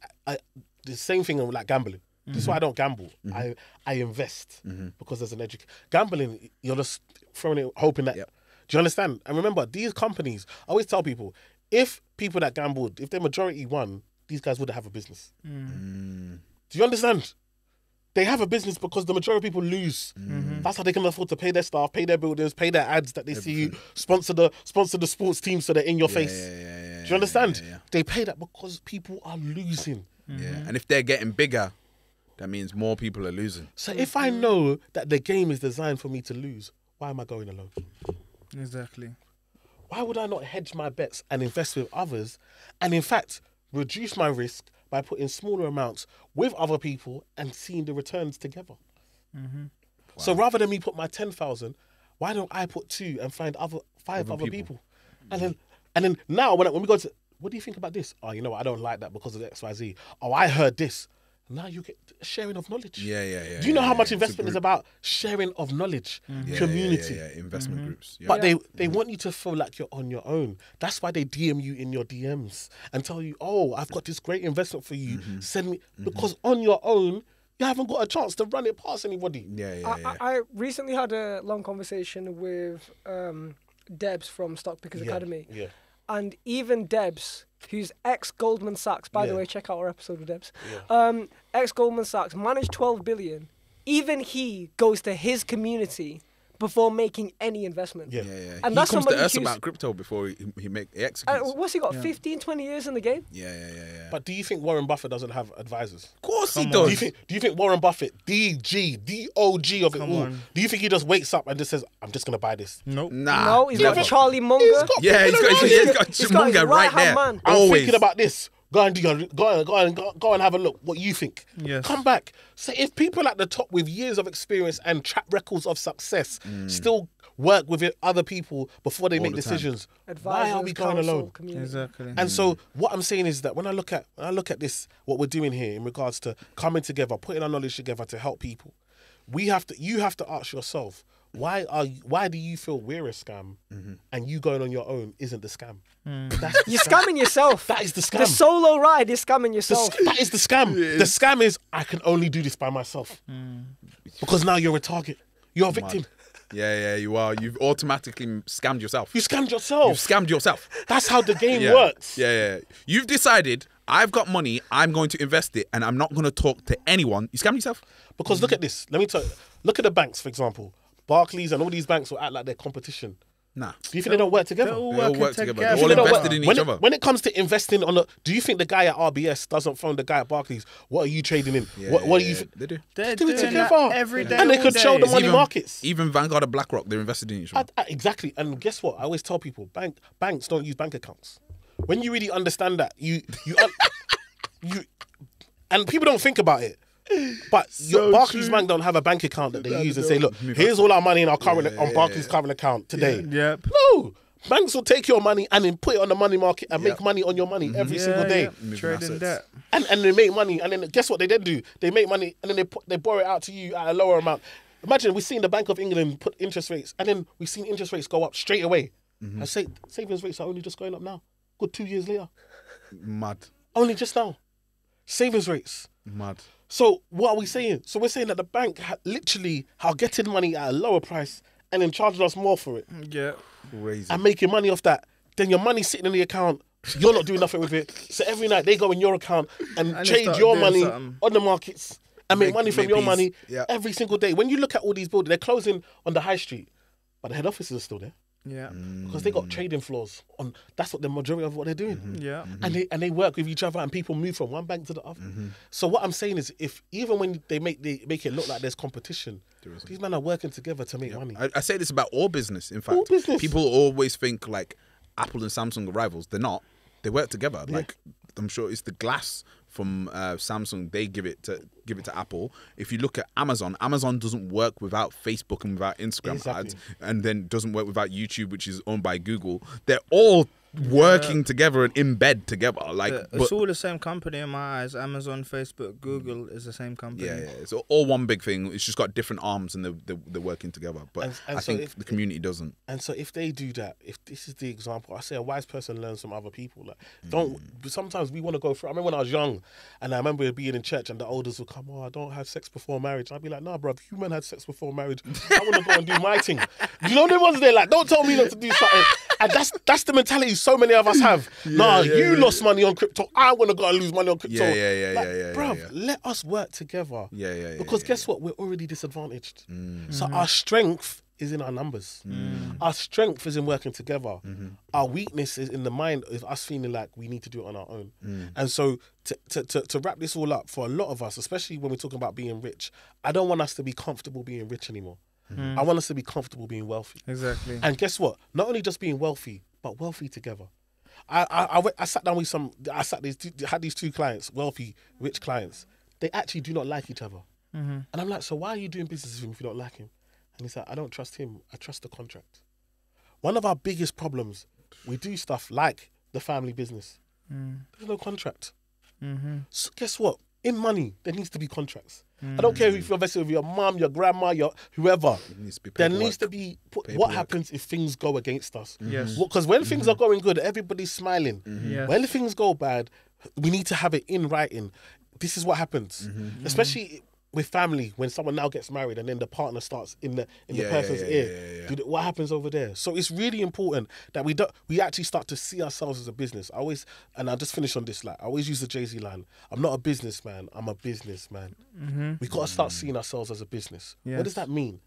the same thing like gambling. This is why I don't gamble. I invest because there's an education. Gambling, you're just throwing it, hoping that. Do you understand? And remember, these companies, I always tell people, if people that gambled, if their majority won, these guys would have a business. Do you understand? They have a business because the majority of people lose. That's how they can afford to pay their staff, pay their buildings, pay their ads that they see you, sponsor the sports team so they're in your face. Do you understand? They pay that because people are losing. Yeah. And if they're getting bigger, that means more people are losing. So if I know that the game is designed for me to lose, why am I going alone? Exactly. Why would I not hedge my bets and invest with others, and in fact reduce my risk by putting smaller amounts with other people and seeing the returns together? So rather than me put my 10,000, why don't I put 2 and find five other people? And then now when we go to, what do you think about this? Oh, you know what? I don't like that because of the XYZ. Oh, I heard this. Now you get sharing of knowledge. Yeah. Do you know how much investment is about sharing of knowledge, community? Yeah. Investment groups. Yeah. But they want you to feel like you're on your own. That's why they DM you in your DMs and tell you, oh, I've got this great investment for you. Send me. Because on your own, you haven't got a chance to run it past anybody. I recently had a long conversation with Debs from Stock Pickers Academy. Yeah. And even Debs, who's ex-Goldman Sachs, by the way, check out our episode with Debs. Ex-Goldman Sachs, managed 12 billion. Even he goes to his community before making any investment. And that's comes to us about crypto before he executes. What's he got, 15, 20 years in the game? Yeah. But do you think Warren Buffett doesn't have advisors? Of course he does. Do you think Warren Buffett, DOG of it all, do you think he just wakes up and just says, I'm just going to buy this? Nope. No, he's got Charlie Munger. He's got Munger right there. Man. I'm thinking about this. Go and have a look. What you think? Yes. Come back. So if people at the top with years of experience and track records of success still work with other people before they make decisions, why are we going alone? Exactly. And so what I'm saying is that when I look at this, what we're doing here in regards to coming together, putting our knowledge together to help people, you have to ask yourself, why do you feel we're a scam and you going on your own isn't the scam? You're scamming yourself. That is the scam. The solo ride is scamming yourself. That is the scam. The scam is I can only do this by myself. Because now you're a target. You're a victim. Yeah, you are. You've automatically scammed yourself. You scammed yourself. You've scammed yourself. That's how the game works. Yeah. You've decided, I've got money, I'm going to invest it, and I'm not going to talk to anyone. You scammed yourself. Because look at this. Let me tell you. Look at the banks, for example. Barclays and all these banks will act like they're competition. Nah. Do you think they don't work together? They're all They all working work together. together. They're all invested in each other. When it comes to investing do you think the guy at RBS doesn't phone the guy at Barclays? What are you trading in? What are you? They do. They're Do it doing together. that every day. And they all could show the day. money markets. Even Vanguard and BlackRock, they're invested in each other. Exactly. And guess what? I always tell people, banks don't use bank accounts. When you really understand that, you and people don't think about it. But your Barclays Bank don't have a bank account that they use and say, look, here's all our money in our current on Barclays current account today. Yep. No. Banks will take your money and then put it on the money market and make money on your money every single day. Trading debt. And they make money, and then guess what they then do? They make money and then they borrow it out to you at a lower amount. Imagine we've seen the Bank of England put interest rates, and then we've seen interest rates go up straight away. And savings rates are only just going up now. Good 2 years later. Mad. Only just now. Savings rates. Mad. So what are we saying? So we're saying that the bank literally are getting money at a lower price and then charging us more for it. Yeah. Crazy. And making money off that. Then your money's sitting in the account. You're not doing nothing with it. So every night they go in your account and trade start your doing money something. on the markets and make money from make your peace. money Yeah. every single day. When you look at all these buildings, they're closing on the high street, but the head offices are still there Yeah. because they got trading floors on. That's what the majority of what they're doing. Yeah. And they work with each other, and people move from one bank to the other. So what I'm saying is, even when they make it look like there's competition, these men are working together to make money. I say this about all business. In fact, All business. people always think like Apple and Samsung are rivals. They're not. They work together. Like I'm sure it's the glass from Samsung. They give it to Apple. If you look at Amazon doesn't work without Facebook and without Instagram ads, and then doesn't work without YouTube, which is owned by Google. They're all working together and in bed together. Like it's all the same company in my eyes. Amazon, Facebook, Google is the same company. Yeah. It's all one big thing. It's just got different arms and they're working together. But And I so think the community doesn't. And so if they do that, if this is the example, I say a wise person learns from other people. Like, sometimes we want to go through. I remember when I was young, and I remember being in church, and the elders would come, I don't have sex before marriage. I'd be like, nah, bro, if you men had sex before marriage, I want to go and do my thing. You know the ones there, like, don't tell me not to do something. And that's the mentality so many of us have. You lost money on crypto. I want to go and lose money on crypto. Bruv, let us work together. Yeah. Because guess what? We're already disadvantaged. So our strength is in our numbers. Our strength is in working together. Our weakness is in the mind of us feeling like we need to do it on our own. And so to wrap this all up, for a lot of us, especially when we're talking about being rich, I don't want us to be comfortable being rich anymore. I want us to be comfortable being wealthy. Exactly. And guess what? Not only just being wealthy, but wealthy together. I sat down with had these two clients, wealthy, rich clients. They actually do not like each other. And I'm like, so why are you doing business with him if you don't like him? And he said, I don't trust him. I trust the contract. One of our biggest problems, we do stuff like the family business. There's no contract. So guess what? In money, there needs to be contracts. I don't care if you're invested with your mum, your grandma, your whoever. There needs to be what happens if things go against us. Yes. Because when things are going good, everybody's smiling. Yes. When things go bad, we need to have it in writing. This is what happens, especially with family. When someone now gets married and then the partner starts in the person's ear, what happens over there? So it's really important that we actually start to see ourselves as a business. I'll just finish on this. Like, I always use the Jay-Z line: "I'm not a businessman, I'm a businessman." We got to start seeing ourselves as a business. Yes. What does that mean?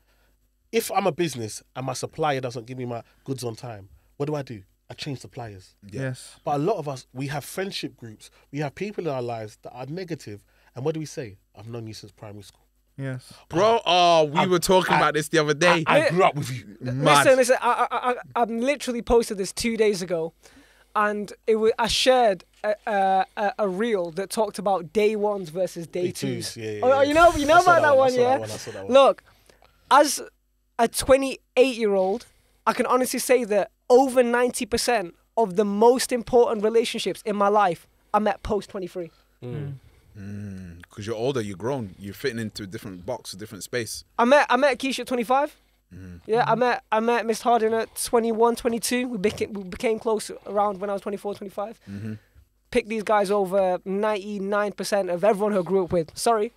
If I'm a business and my supplier doesn't give me my goods on time, what do? I change suppliers. Yes. But a lot of us, we have friendship groups. We have people in our lives that are negative. And what do we say? I've known you since primary school. Yes. Bro, we were talking about this the other day. I grew up with you. Listen, I literally posted this 2 days ago, and I shared a reel that talked about day ones versus day twos. Yeah. You know about that one, yeah? I saw that one. Look, as a 28-year-old, I can honestly say that over 90% of the most important relationships in my life I met post 23. Because you're older, you're grown, you're fitting into a different box, a different space. I met Keisha at 25. Yeah, I met Miss Harding at 21, 22. We became close around when I was 24, 25. Picked these guys over 99% of everyone who I grew up with. Sorry.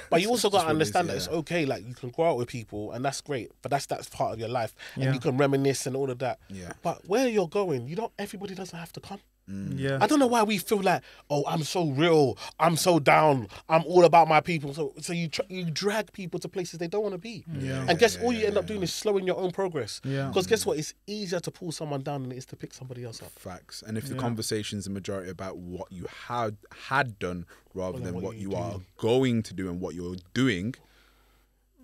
But you also got to understand that it's okay. Like, you can grow out with people, and that's great. But that's part of your life, and you can reminisce and all of that. Yeah. But where you're going, everybody doesn't have to come. Yeah. I don't know why we feel like, oh, I'm so real, I'm so down, I'm all about my people. So you drag people to places they don't want to be. And guess all you end up doing is slowing your own progress. Yeah. Because guess what? It's easier to pull someone down than it is to pick somebody else up. Facts. And if the conversation's the majority about what you had done rather than what you are going to do and what you're doing,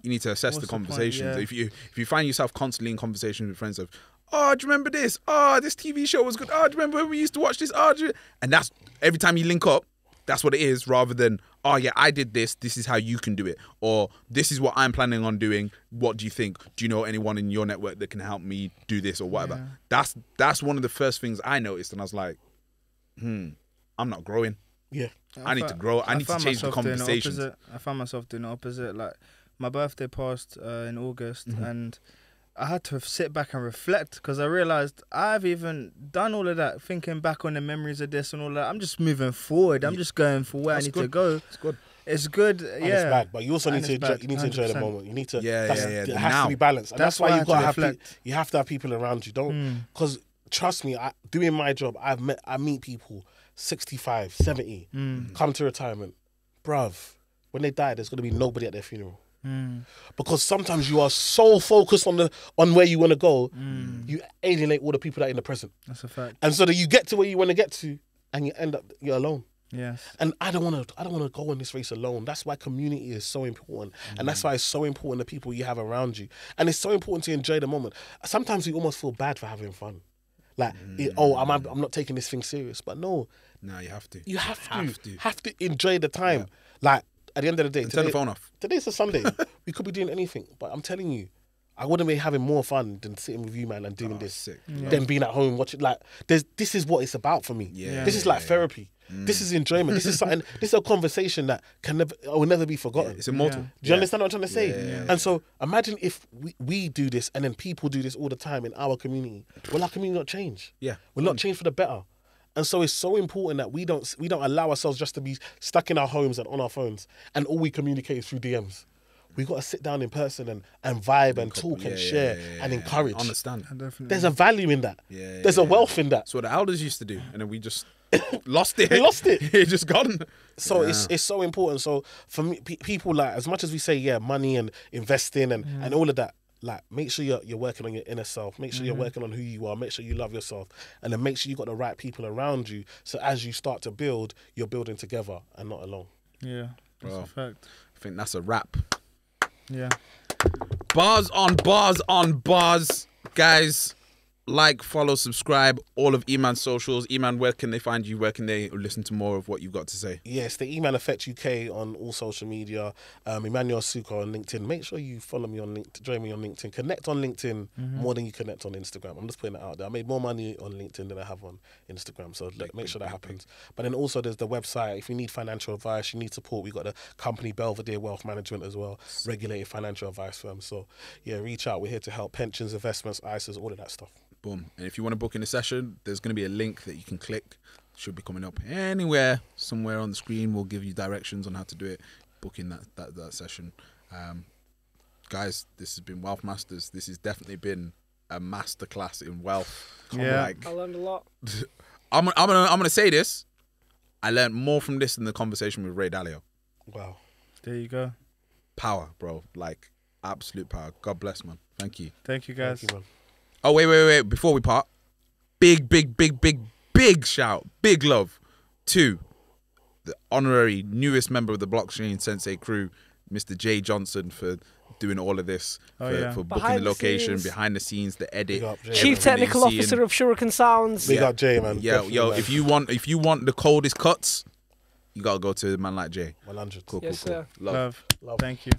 you need to assess the conversations. Yeah. If you find yourself constantly in conversations with friends of, oh, do you remember this? Oh, this TV show was good. Oh, do you remember when we used to watch this? Oh, and that's every time you link up, that's what it is, rather than, oh yeah, I did this. This is how you can do it, or this is what I'm planning on doing. What do you think? Do you know anyone in your network that can help me do this or whatever? Yeah. That's one of the first things I noticed, and I was like, I'm not growing. Yeah, I need to grow. I need to change the conversations. I found myself doing the opposite. Like, my birthday passed in August, and I had to sit back and reflect, because I realised I've even done all of that, thinking back on the memories of this and all that. I'm just moving forward. I'm just going for where I need to go. It's good. It's good, and it's bad, but you also need to enjoy the moment. You need to. It has to be balanced. And that's why you got to have you have to have people around you. Don't, because trust me, doing my job, I meet people 65, 70, come to retirement, bruv. When they die, there's going to be nobody at their funeral. Because sometimes you are so focused on where you want to go, you alienate all the people that are in the present. That's a fact. And so that you get to where you want to get to, and you end up you're alone. Yes. And I don't want to go on this race alone. That's why community is so important, and that's why it's so important the people you have around you, and it's so important to enjoy the moment. Sometimes we almost feel bad for having fun, like I'm not taking this thing serious, but no, you have to. You have to enjoy the time, Like. At the end of the day, turn the phone off. Today's a Sunday. We could be doing anything, but I'm telling you, I wouldn't be having more fun than sitting with you, man, and doing this. Sick. Than being at home watching. Like, this is what it's about for me. This is like therapy. This is enjoyment. This is something. This is a conversation that will never be forgotten. It's immortal. Do you understand what I'm trying to say? Yeah. And so imagine if we do this, and then people do this all the time in our community. Will our community not change? Yeah, will not change for the better. And so it's so important that we don't allow ourselves just to be stuck in our homes and on our phones, and all we communicate is through DMs. We got to sit down in person and vibe and talk and share and encourage. Understand. There's a value in that. There's a wealth in that. That's what the elders used to do, and then we just lost it. We lost it. It's just gone. So it's so important. So for me, people, like, as much as we say money and investing and all of that, like make sure you're working on your inner self, make sure you're working on who you are, make sure you love yourself, and then make sure you got the right people around you, so as you start to build, you're building together and not alone. Yeah, that's a fact. I think that's a wrap. Yeah. Bars on bars on bars, guys. Like, follow, subscribe, all of E-Man's socials. E-Man, where can they find you? Where can they listen to more of what you've got to say? Yes, the E-Man Effect UK on all social media. Emmanuel Asuquo on LinkedIn. Make sure you follow me on LinkedIn, join me on LinkedIn. Connect on LinkedIn more than you connect on Instagram. I'm just putting it out there. I made more money on LinkedIn than I have on Instagram, so make sure that happens. But then also there's the website. If you need financial advice, you need support, we got the company Belvedere Wealth Management as well, regulated financial advice firm. So yeah, reach out. We're here to help pensions, investments, ISAs, all of that stuff. Boom. And if you want to book in a session, there's going to be a link that you can click. Should be coming up anywhere, somewhere on the screen. We'll give you directions on how to do it. Book in that session. Guys, this has been Wealth Masters. This has definitely been a masterclass in wealth. Yeah. I learned a lot. I'm gonna say this. I learned more from this than the conversation with Ray Dalio. Wow. There you go. Power, bro. Like, absolute power. God bless, man. Thank you. Thank you, guys. Thank you, man. Oh, wait. Before we part, big shout, big love to the honorary newest member of the Blockchain Sensei crew, Mr. Jay Johnson, for doing all of this, for booking the location, behind the scenes, the edit. Chief Technical Officer of Shuriken Sounds. Big up Jay, man. Yeah, yo, if you want the coldest cuts, you gotta go to a man like Jay. 100. Cool. Yes, sir. Love. Thank you.